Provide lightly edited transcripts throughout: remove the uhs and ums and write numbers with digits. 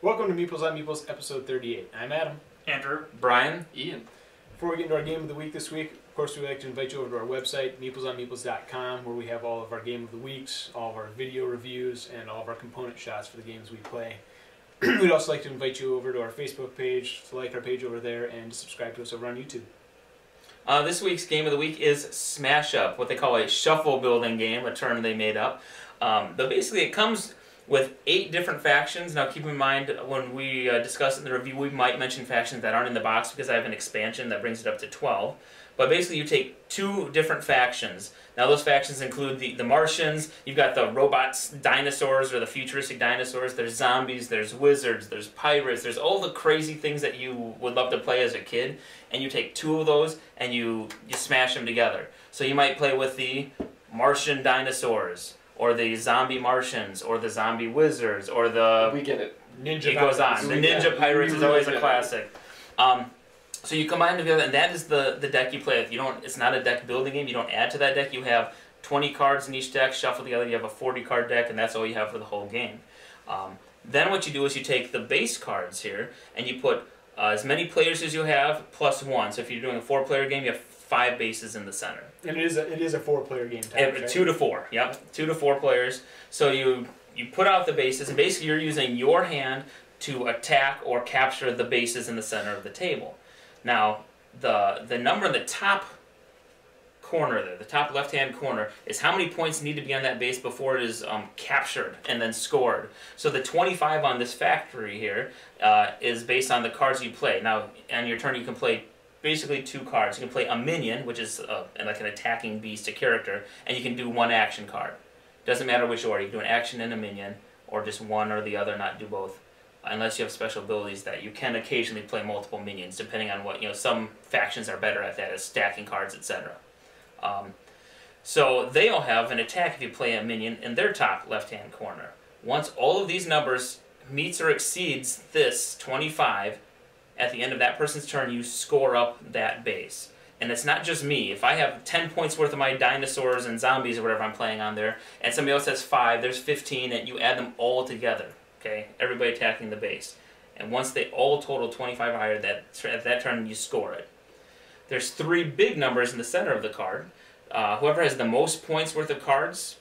Welcome to Meeples on Meeples, episode 38. I'm Adam. Andrew. Brian. Ian. Before we get into our game of the week this week, of course, we'd like to invite you over to our website, meeplesonmeeples.com, where we have all of our game of the weeks, all of our video reviews, and all of our component shots for the games we play. We'd also like to invite you over to our Facebook page, to like our page over there, and to subscribe to us over on YouTube. This week's game of the week is Smash Up, what they call a shuffle building game, a term they made up. But basically it comes with 8 different factions. Now keep in mind, when we discuss it in the review, we might mention factions that aren't in the box because I have an expansion that brings it up to 12. But basically you take 2 different factions. Now those factions include the Martians, you've got the robots, dinosaurs, or the futuristic dinosaurs, there's zombies, there's wizards, there's pirates, there's all the crazy things that you would love to play as a kid, and you take 2 of those and you smash them together. So you might play with the Martian dinosaurs, or the zombie Martians, or the zombie wizards, or the... We get it. Ninja It goes on. The Ninja Pirates is always a classic. So you combine them together, and that is the deck you play with. You don't. It's not a deck building game. You don't add to that deck. You have 20 cards in each deck, shuffle together. You have a 40-card deck, and that's all you have for the whole game. Then what you do is you take the base cards here, and you put as many players as you have, plus 1. So if you're doing a 4-player game, you have 5 bases in the center. And it is a 4-player game type, right? 2 to 4, yep. 2 to 4 players. So you put out the bases, and basically you're using your hand to attack or capture the bases in the center of the table. Now, the number in the top corner there, the top left-hand corner, is how many points need to be on that base before it is captured and then scored. So the 25 on this factory here is based on the cards you play. Now, on your turn, you can play basically 2 cards. You can play a minion, which is like an attacking beast, a character, and you can do 1 action card. Doesn't matter which order. You can do an action and a minion, or just one or the other, not do both. Unless you have special abilities that you can occasionally play multiple minions, depending on what, some factions are better at that, as stacking cards, etc. So they all have an attack if you play a minion in their top left-hand corner. Once all of these numbers meets or exceeds this 25, at the end of that person's turn, you score up that base. And it's not just me. If I have 10 points worth of my dinosaurs and zombies or whatever I'm playing on there, and somebody else has 5, there's 15, and you add them all together. Okay, everybody attacking the base. And once they all total 25 or higher, at that turn you score it. There's 3 big numbers in the center of the card. Whoever has the most points worth of cards,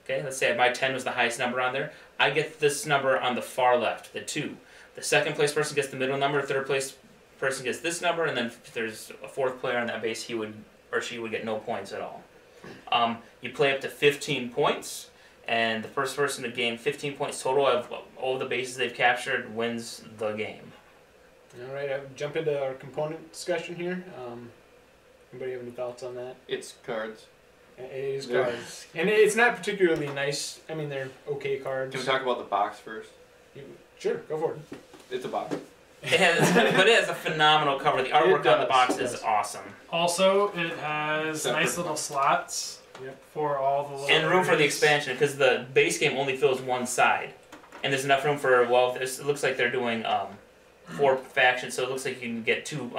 okay, let's say my 10 was the highest number on there, I get this number on the far left, the 2. The second place person gets the middle number, third place person gets this number, and then if there's a 4th player on that base, he would or she would get no points at all. You play up to 15 points. And the first person to gain 15 points total of all the bases they've captured wins the game. All right, I'll jump into our component discussion here. Anybody have any thoughts on that? It's cards. It is cards. And it's not particularly nice. I mean, they're okay cards. Can we talk about the box first? Sure, go for it. It's a box. But it has a phenomenal cover. The artwork on the box is awesome. Also, it has nice little slots for all the little and room for the expansion, because the base game only fills one side. And there's enough room for, well, it looks like they're doing 4 factions, so it looks like you can get 2,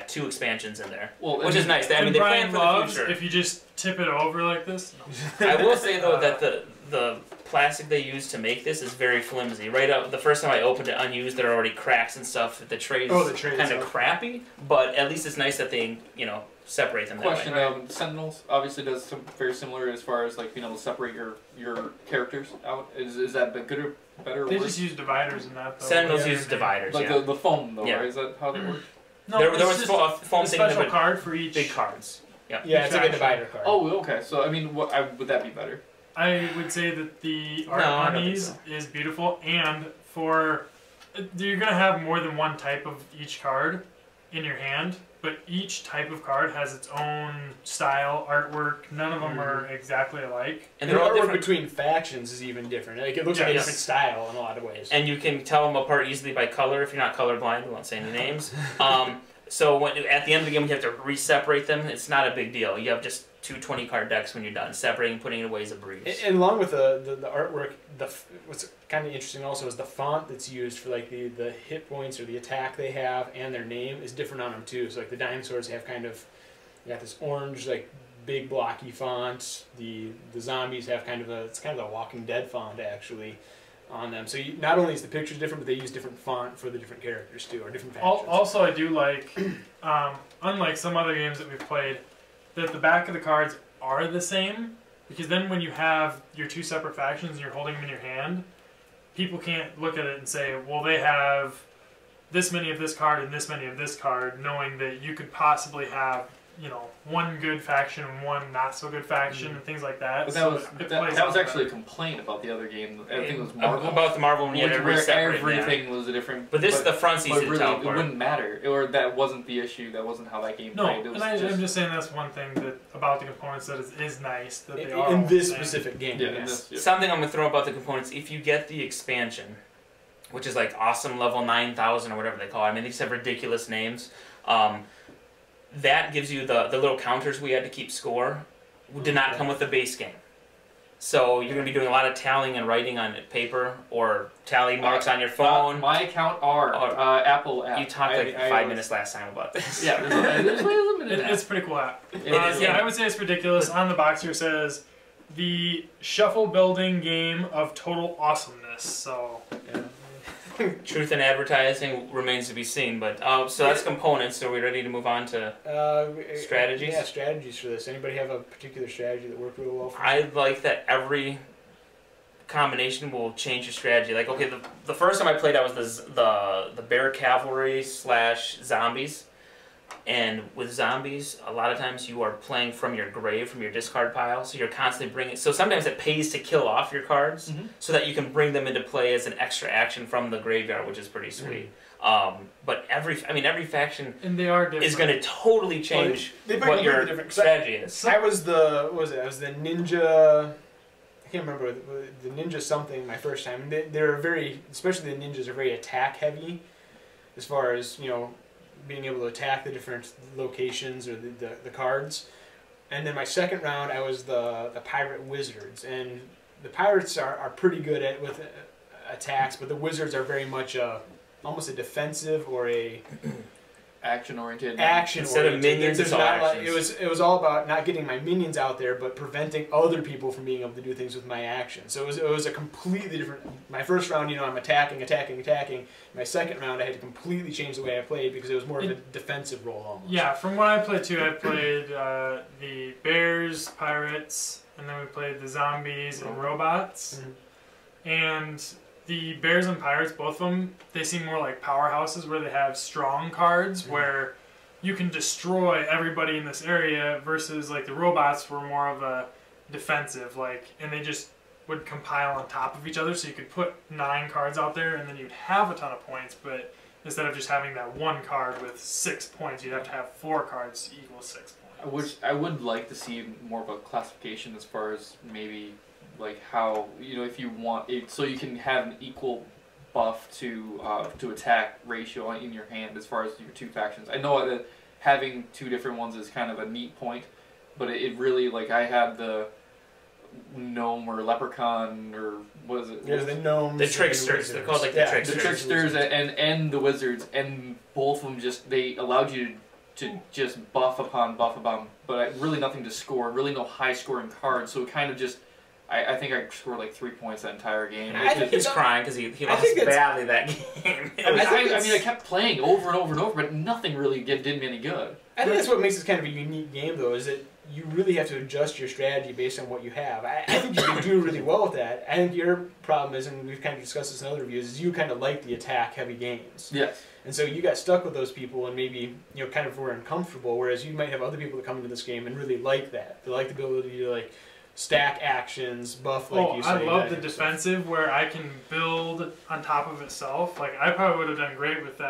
2 expansions in there. Well, which is nice. I mean, they plan for the future. If you just tip it over like this. I will say, though, that the plastic they used to make this is very flimsy. Right up, the first time I opened it unused, there are already cracks and stuff. The tray's kind of crappy, but at least it's nice that they, separate them that way. Question, Sentinels obviously does some very similar as far as like being able to separate your characters out. Is that good or better or They worse? just use dividers in that, though. Sentinels use dividers, like the foam, though, right? Is that how they work? No, there was just a foam a thing special card for each. Big cards. Yep. Yeah, it's like a divider card. Oh, okay. So, I mean, would that be better? I would say that the art on these is beautiful, and you're going to have more than one type of each card in your hand, but each type of card has its own style, artwork. None of them are exactly alike. And the artwork between factions is even different. Like, it looks like a different style in a lot of ways. And you can tell them apart easily by color if you're not colorblind. We won't say any names. So at the end of the game, you have to re-separate them. It's not a big deal. You have just 2 20-card decks when you're done. Separating and putting it away is a breeze. And along with the artwork, what's kind of interesting also is the font that's used for like the hit points or the attack they have and their name is different on them too. So like the dinosaurs have kind of, you got this orange like big blocky font. The zombies have it's kind of a Walking Dead font actually. on them. So not only is the pictures different, but they use different font for the different characters too, or different factions. Also, I do like, unlike some other games that we've played, that the back of the cards are the same, because then when you have your two separate factions and you're holding them in your hand, people can't look at it and say, well, they have this many of this card and this many of this card, knowing that you could possibly have, you know, one good faction and one not so good faction and things like that. But So that was actually a complaint about the other game. I think it was Marvel. About the Marvel one, where everything was a different. But this is the front's easy to tell apart. It wouldn't matter, or that wasn't the issue. That wasn't how that game played. No, I'm just saying that's one thing that about the components that is nice that they are in this specific game. Yeah, yes. Something I'm gonna throw about the components. If you get the expansion, which is like awesome level 9,000 or whatever they call it. I mean, these have ridiculous names. That gives you the little counters we had to keep score. Did not come with the base game. So you're going to be doing a lot of tallying and writing on paper or tally marks on your phone. My account are Apple app. You talked like 5 minutes last time about this. Yeah, there's a minute. It's a pretty cool app. Yeah, I would say it's ridiculous. On the box here says, the shuffle building game of total awesomeness. So... Yeah. Truth in advertising remains to be seen, but so that's components. So are we ready to move on to strategies? Yeah, strategies for this. Anybody have a particular strategy that worked really well for you? I like that every combination will change your strategy. Like, okay, the first time I played, I was the bear cavalry / zombies, and with zombies, a lot of times you are playing from your grave, from your discard pile, so you're constantly bringing... So sometimes it pays to kill off your cards so that you can bring them into play as an extra action from the graveyard, which is pretty sweet. But every faction and they are different. is going to totally change what your strategy is. I was the ninja... I can't remember, the ninja something my first time. They're very... Especially the ninjas are very attack heavy as far as, you know, being able to attack the different locations or the cards. And then my second round, I was the pirate wizards, and the pirates are pretty good with attacks, but the wizards are very much almost a defensive or a action-oriented. Instead of minions, it's all actions. It was all about not getting my minions out there, but preventing other people from being able to do things with my actions. So it was a completely different... My first round, you know, I'm attacking. My second round, I had to completely change the way I played because it was more of a defensive role almost. Yeah, from what I played too, I played the bears, pirates, and then we played the zombies and robots. And... the bears and pirates, both of them, they seem more like powerhouses where they have strong cards where you can destroy everybody in this area versus like the robots were more of a defensive, like, and they just would compile on top of each other, so you could put 9 cards out there and then you'd have a ton of points, but instead of just having that one card with 6 points, you'd have to have 4 cards to equal 6 points. I would like to see more of a classification as far as maybe like how, you know, if you want it, so you can have an equal buff to attack ratio in your hand as far as your two factions. I know that having 2 different ones is kind of a neat point, but it really, like, I had the gnome or leprechaun or what is it? Yeah, the gnomes. The tricksters. They're called like the tricksters. The tricksters and the wizards, and both of them they allowed you to just buff upon, but really nothing to score, really no high scoring cards, so it kind of just... I think I scored like 3 points that entire game. I think he's crying because he lost badly that game. I kept playing over and over and over, but nothing really did me any good. I think that's what makes this kind of a unique game, though, is that you really have to adjust your strategy based on what you have. I think you can do really well with that. I think your problem is, and we've kind of discussed this in other reviews, is you kind of like the attack-heavy games. Yes. And so you got stuck with those people and maybe, you know, kind of were uncomfortable, whereas you might have other people that come into this game and really like that. They like the ability to, like, stack actions, buff, like you say. I love the defensive where I can build on top of itself. Like, I probably would have done great with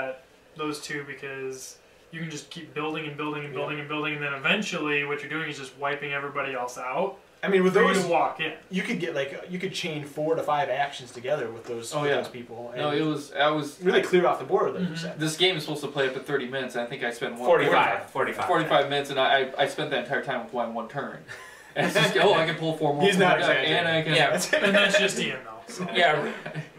those 2 because you can just keep building and building and building and building, and then eventually what you're doing is just wiping everybody else out. I mean, with those, to walk in, you could get you could chain 4 to 5 actions together with those, those people. And no, I was really clear off the board, like you said. This game is supposed to play up at 30 minutes, and I think I spent 45 minutes, and I spent that entire time with one turn. And it's just, I can pull 4 more. He's not exaggerating. And I can. Yeah, and that's just Ian though. So. Yeah,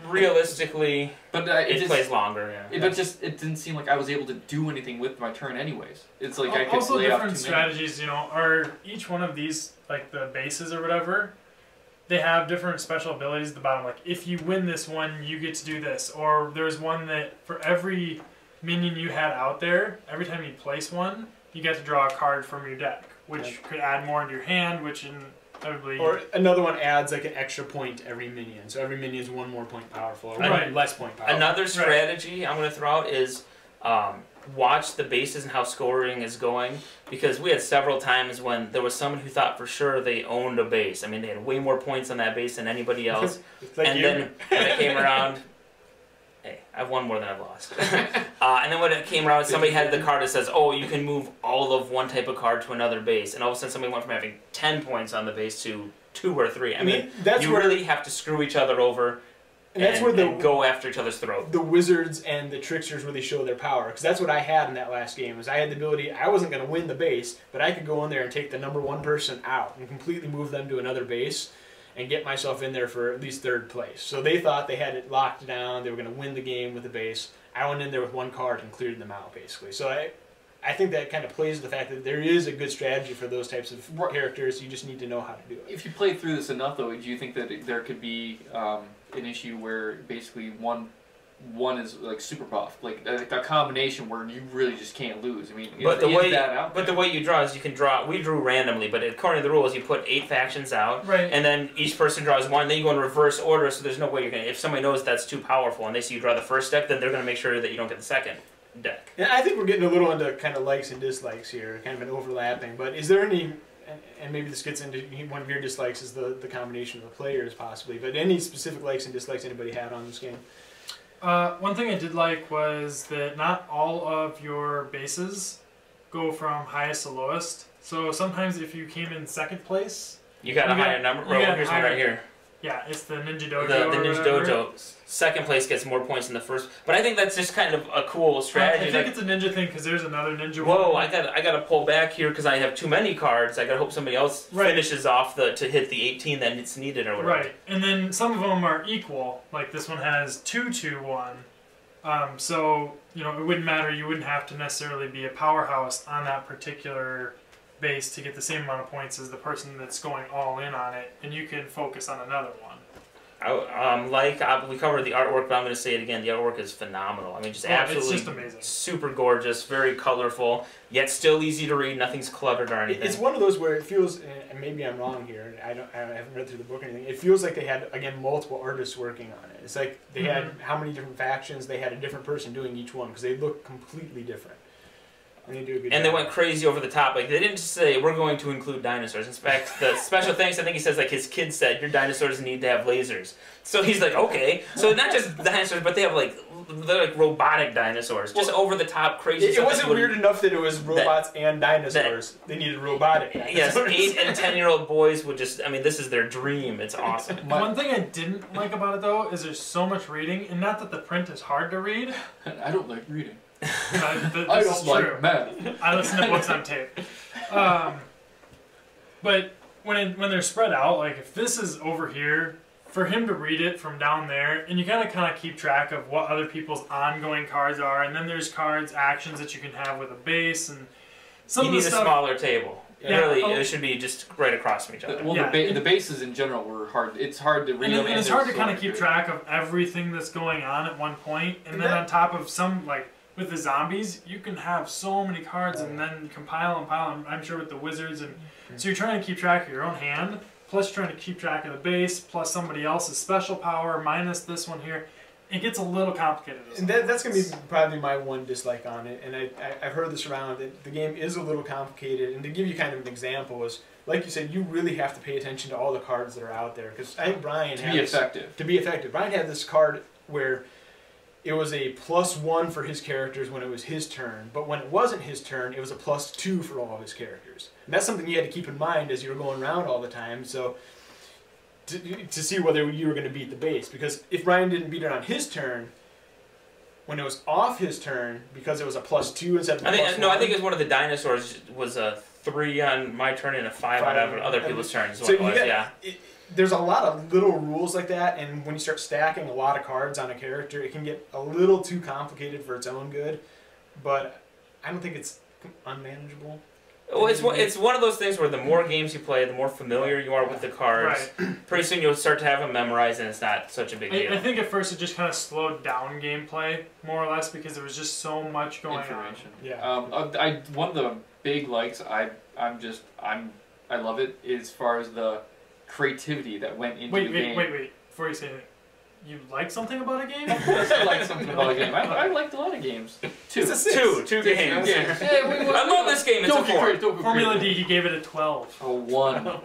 realistically, but it plays longer. Yeah. It didn't seem like I was able to do anything with my turn, anyways. It's like I could also lay different out strategies. You know, are each one of these like the bases or whatever? they have different special abilities at the bottom. Like, if you win this one, you get to do this. Or there's one that for every minion you had out there, every time you place one, you get to draw a card from your deck, which could add more into your hand, which inevitably... Or another one adds like an extra point to every minion. So every minion is 1 more point powerful, or 1 less point powerful. Another strategy I'm going to throw out is watch the bases and how scoring is going, because we had several times when there was someone who thought for sure they owned a base. I mean, they had way more points on that base than anybody else. And then when it came around... Hey, I've won more than I've lost. And then when it came around, somebody had the card that says, oh, you can move all of one type of card to another base. And all of a sudden somebody went from having 10 points on the base to 2 or 3. I mean, that's you really have to screw each other over and go after each other's throat. The wizards and the tricksters really show their power. Because that's what I had in that last game. Was I had the ability, I wasn't going to win the base, but I could go in there and take the #1 person out and completely move them to another base and get myself in there for at least 3rd place. So they thought they had it locked down, they were going to win the game with the base. I went in there with 1 card and cleared them out, basically. So I think that kind of plays to the fact that there is a good strategy for those types of characters. You just need to know how to do it. If you play through this enough, though, do you think that there could be an issue where basically one is like super buff, like a combination where you really just can't lose? I mean, the way you draw is you can draw. We drew randomly, but according to the rules, you put 8 factions out, and then each person draws 1. Then you go in reverse order, so there's no way you're gonna. If somebody knows that's too powerful and they see you draw the first deck, then they're gonna make sure that you don't get the second deck. And I think we're getting a little into kind of likes and dislikes here, kind of an overlapping. But is there any? And maybe this gets into one of your dislikes is the combination of the players possibly. But any specific likes and dislikes anybody had on this game? One thing I did like was that not all of your bases go from highest to lowest. So sometimes if you came in 2nd place... You got a higher number? Here's one right here. Yeah, it's the Ninja Dojo. The Ninja Dojo. 2nd place gets more points than the first. But I think that's just kind of a cool strategy. I think it's a ninja thing because there's another ninja. Whoa! I got to pull back here because I have too many cards. I got to hope somebody else finishes off to hit the 18 that it's needed or whatever. Right, and then some of them are equal. Like this one has 2, 2, 1. So you know it wouldn't matter. You wouldn't have to necessarily be a powerhouse on that particular base to get the same amount of points as the person that's going all in on it, and you can focus on another one. We covered the artwork, but I'm going to say it again. The artwork is phenomenal. I mean, just absolutely it's just amazing. Super gorgeous, very colorful, yet still easy to read. Nothing's cluttered or anything. It's one of those where it feels, and maybe I'm wrong here. I haven't read through the book or anything. It feels like they had again multiple artists working on it. It's like they had how many different factions. They had a different person doing each one because they look completely different. And they do a good job. They went crazy over the top. Like, they didn't just say, we're going to include dinosaurs. In fact, the special thanks, I think he says, like, his kid said, your dinosaurs need to have lasers. So he's like, okay. So not just dinosaurs, but they have, they're like robotic dinosaurs. Just over the top, crazy stuff. It wasn't weird enough that it was robots and dinosaurs. They needed robotic dinosaurs. Yes, 8 and 10-year-old boys would just, I mean, this is their dream. It's awesome. One thing I didn't like about it, though, is there's so much reading. And not that the print is hard to read. I don't like reading. I don't like math. I listen to books on tape. But when they're spread out, like if this is over here, for him to read it from down there, and you kind of keep track of what other people's ongoing cards are, and then there's cards, actions that you can have with a base, and some you of the stuff. You need a smaller table. Yeah. Really, it should be just right across from each other. Well, the bases in general were hard. It's hard to read them. And it's hard to kind of keep track of everything that's going on at one point, and then on top of some with the zombies, you can have so many cards and then compile and pile them, I'm sure, with the wizards. And so you're trying to keep track of your own hand, plus you're trying to keep track of the base, plus somebody else's special power, minus this one here. It gets a little complicated. And that's going to be probably my one dislike on it. And I've heard this around, that the game is a little complicated. And to give you kind of an example is, like you said, you really have to pay attention to all the cards that are out there. Because I think Brian had To be effective. Brian had this card where it was a +1 for his characters when it was his turn, but when it wasn't his turn, it was a +2 for all of his characters. And that's something you had to keep in mind as you were going around all the time, so to see whether you were going to beat the base. Because if Brian didn't beat it on his turn, when it was off his turn, because it was a +2 instead of I think it was one of the dinosaurs was a 3 on my turn and a 5 on other people's turns. So there's a lot of little rules like that, and when you start stacking a lot of cards on a character, it can get a little too complicated for its own good, but I don't think it's unmanageable. Well, it's one of those things where the more games you play, the more familiar you are with the cards. Right. Pretty soon you'll start to have them memorized, and it's not such a big deal. I think at first it just kind of slowed down gameplay more or less because there was just so much going on. Yeah. One of the big likes I love it as far as the creativity that went into the game. Wait. Before you say anything, you like something about a game? Of course I like something about a game. I liked a lot of games. Two games. Yeah, I love this game. It's a 4. Formula D, he gave it a 12. A 1.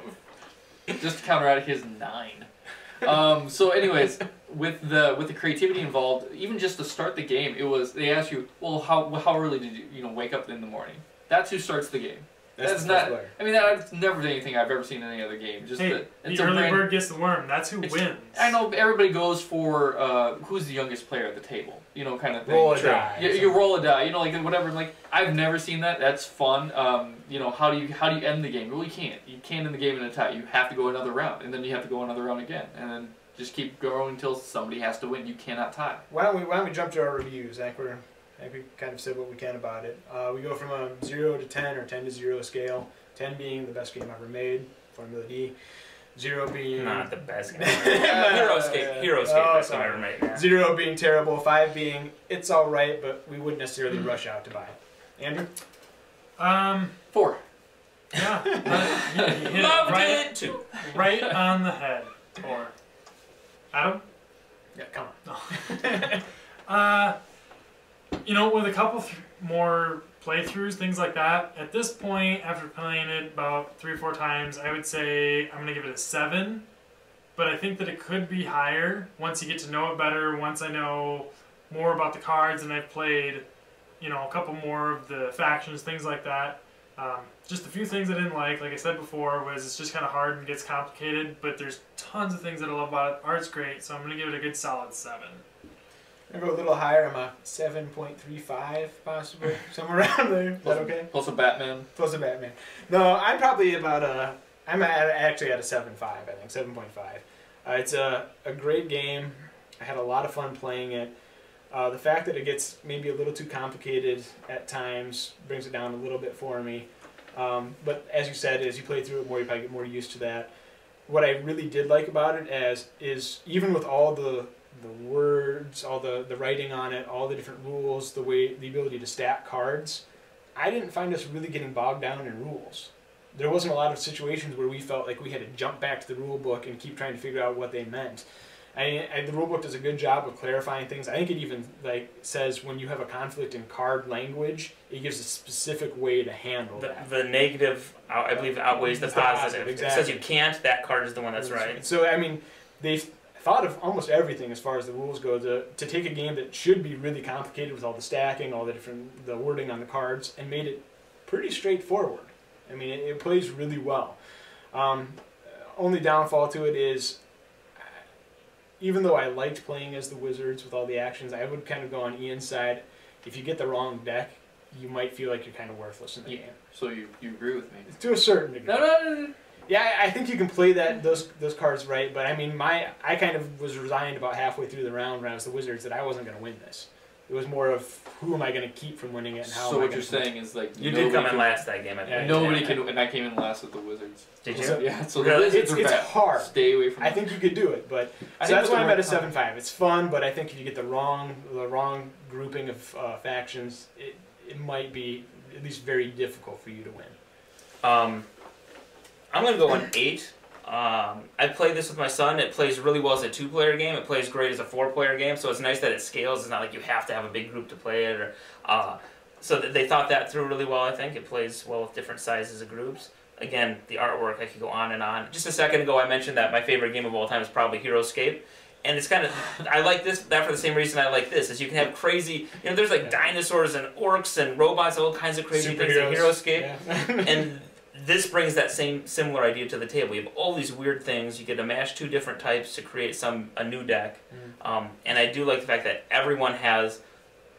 Just to counteract his 9. So anyways, with the creativity involved, even just to start the game, they ask you, well, how early did you wake up in the morning? That's who starts the game. That's not. I mean, that's never anything I've ever seen in any other game. Just the early bird gets the worm. That's who wins. I know everybody goes for who's the youngest player at the table, kind of thing. Roll a die. You roll a die, like whatever. Like I've never seen that. That's fun. How do you end the game? Well, you can't. You can't end the game in a tie. You have to go another round, and then you have to go another round again, and then just keep going until somebody has to win. You cannot tie. Why don't we jump to our reviews, Zach? I think we kind of said what we can about it. We go from a 0 to 10 or 10 to 0 scale. 10 being the best game ever made, Formula D. 0 being... Not the best game ever made. Hero Escape, best game ever made. Yeah. 0 being terrible. 5 being it's alright, but we wouldn't necessarily rush out to buy it. Andrew? 4. Yeah. You hit Loved it it, 2. Right on the head. 4. Adam? Yeah, come on. With a couple more playthroughs, things like that, at this point, after playing it about 3 or 4 times, I would say I'm going to give it a 7. But I think that it could be higher once you get to know it better, once I know more about the cards and I've played, a couple more of the factions, things like that. Just a few things I didn't like I said before, was it's just kind of hard and gets complicated, but there's tons of things that I love about it. Art's great, so I'm going to give it a good solid 7. I go a little higher. I'm a 7.35, possibly somewhere around there. Is that okay? Plus a Batman. Plus a Batman. No, I'm probably about actually at a 7.5. I think 7.5. It's a great game. I had a lot of fun playing it. The fact that it gets maybe a little too complicated at times brings it down a little bit for me. But as you said, as you play through it more, you probably get more used to that. What I really did like about it is even with all the words, all the writing on it, all the different rules, the ability to stack cards, I didn't find us really getting bogged down in rules. There wasn't a lot of situations where we felt like we had to jump back to the rule book and keep trying to figure out what they meant. The rule book does a good job of clarifying things. I think it even says when you have a conflict in card language, it gives a specific way to handle that. The negative, I believe, outweighs the positive. Exactly. It says you can't, that card is the one that's right. So, I mean, they've thought of almost everything as far as the rules go to take a game that should be really complicated with all the stacking, all the wording on the cards, and made it pretty straightforward. I mean, it plays really well. Only downfall to it is, even though I liked playing as the Wizards with all the actions, I would kind of go on Ian's side. If you get the wrong deck, you might feel like you're kind of worthless in the game. So you agree with me? To a certain degree. No. Yeah, I think you can play those cards right, but I mean, I kind of was resigned about halfway through the round when I was the Wizards that I wasn't going to win this. It was more of who am I going to keep from winning it and how. So what you're saying is you did come in last that game. Nobody can, and I came in last with the Wizards. Did you? So, yeah. So really? It's hard. Stay away from. I think you could do it, but so that's why I'm at a 7.5. It's fun, but I think if you get the wrong grouping of factions, it might be at least very difficult for you to win. I'm going to go an 8. I played this with my son. It plays really well as a 2-player game. It plays great as a 4-player game, so it's nice that it scales. It's not like you have to have a big group to play it. So they thought that through really well, I think. It plays well with different sizes of groups. Again, the artwork, I could go on and on. Just a second ago, I mentioned that my favorite game of all time is probably Hero Escape. And it's kind of, I like that for the same reason I like this, is you can have crazy, there's like dinosaurs and orcs and robots, all kinds of crazy things in Hero Escape. Yeah. And this brings that same similar idea to the table. You have all these weird things. You get to mash 2 different types to create a new deck. And I do like the fact that everyone has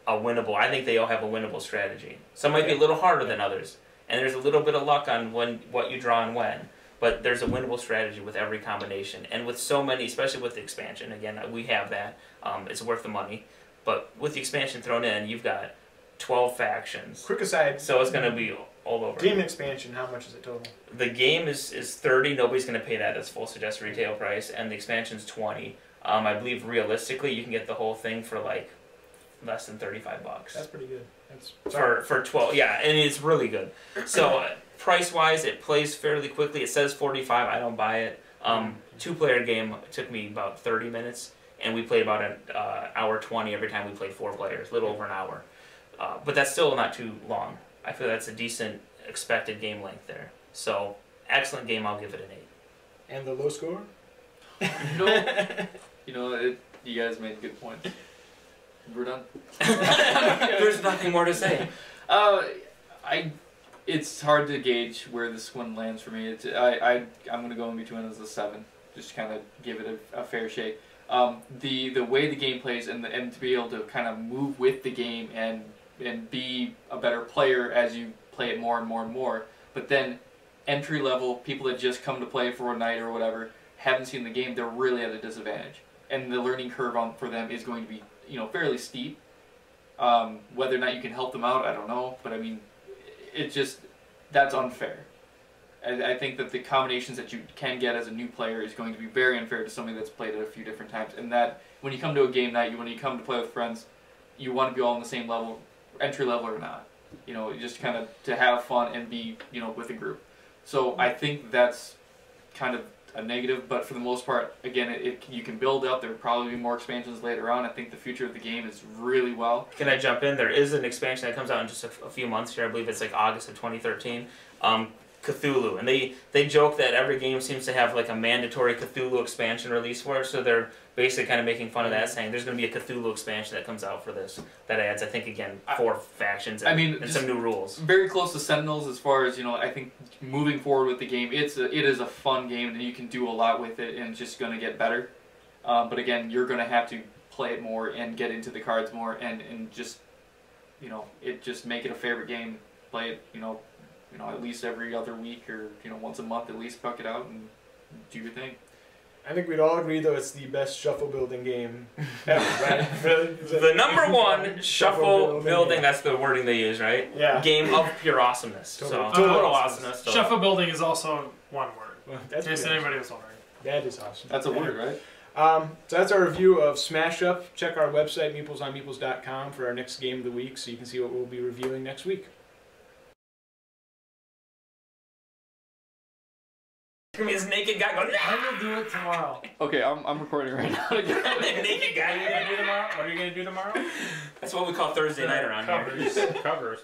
a winnable. I think they all have a winnable strategy. Some might be a little harder than others, and there's a little bit of luck on what you draw and when. But there's a winnable strategy with every combination, and with so many, especially with the expansion. Again, we have that. It's worth the money. But with the expansion thrown in, you've got 12 factions. Quick aside. So it's gonna be all over. Game expansion, how much is it total? The game is 30. Nobody's gonna pay that. That's full suggested retail price, and the expansion's 20. I believe realistically you can get the whole thing for like less than $35. That's pretty good. That's for 12. Yeah, and it's really good. So price wise, it plays fairly quickly. It says 45. I don't buy it. 2-player game took me about 30 minutes, and we played about an hour 20 every time we played 4 players, a little over an hour. But that's still not too long. I feel that's a decent expected game length there. So excellent game. I'll give it an 8. And the low score? You guys made good points. We're done. There's nothing more to say. It's hard to gauge where this one lands for me. I'm gonna go in between as a 7, just kind of give it a fair shake. The way the game plays and to be able to kind of move with the game and be a better player as you play it more and more and more. But then entry level people that just come to play for a night or whatever haven't seen the game, they're really at a disadvantage, and the learning curve for them is going to be fairly steep. Whether or not you can help them out, I don't know, but I mean, that's unfair. I think that the combinations that you can get as a new player is going to be very unfair to somebody that's played it a few different times, and that when you come to a game night, when you come to play with friends, you want to be all on the same level, entry level or not. Just kind of to have fun and be with a group. So I think that's kind of a negative, but for the most part, again, you can build up. There'll probably be more expansions later on. I think the future of the game is really well. Can I jump in? There is an expansion that comes out in just a few months here. I believe it's like August of 2013. Cthulhu, and they joke that every game seems to have like a mandatory Cthulhu expansion release for it, so they're basically kind of making fun of that, saying there's going to be a Cthulhu expansion that comes out for this that adds, I think, again, 4 factions and some new rules. Very close to Sentinels as far as I think moving forward with the game, it is a fun game and you can do a lot with it, and it's just going to get better. But again, you're going to have to play it more and get into the cards more, and just just make it a favorite game. Play it at least every other week, or once a month at least. Buck it out and do your thing. I think we'd all agree, though, it's the best shuffle building game ever, right? Really? The number 1 shuffle building, that's the wording they use, right? Yeah. Game of pure awesomeness. Total awesomeness. Shuffle building is also one word. Well, that's in case anybody was wondering. That is awesome. That's a word, right? So that's our review of Smash Up. Check our website, meeplesonmeeples.com, for our next game of the week, so you can see what we'll be reviewing next week. This naked guy going, I will do it tomorrow. Okay, I'm recording right now. naked guy. What are you gonna do tomorrow? That's what we call Thursday night around here. Covers.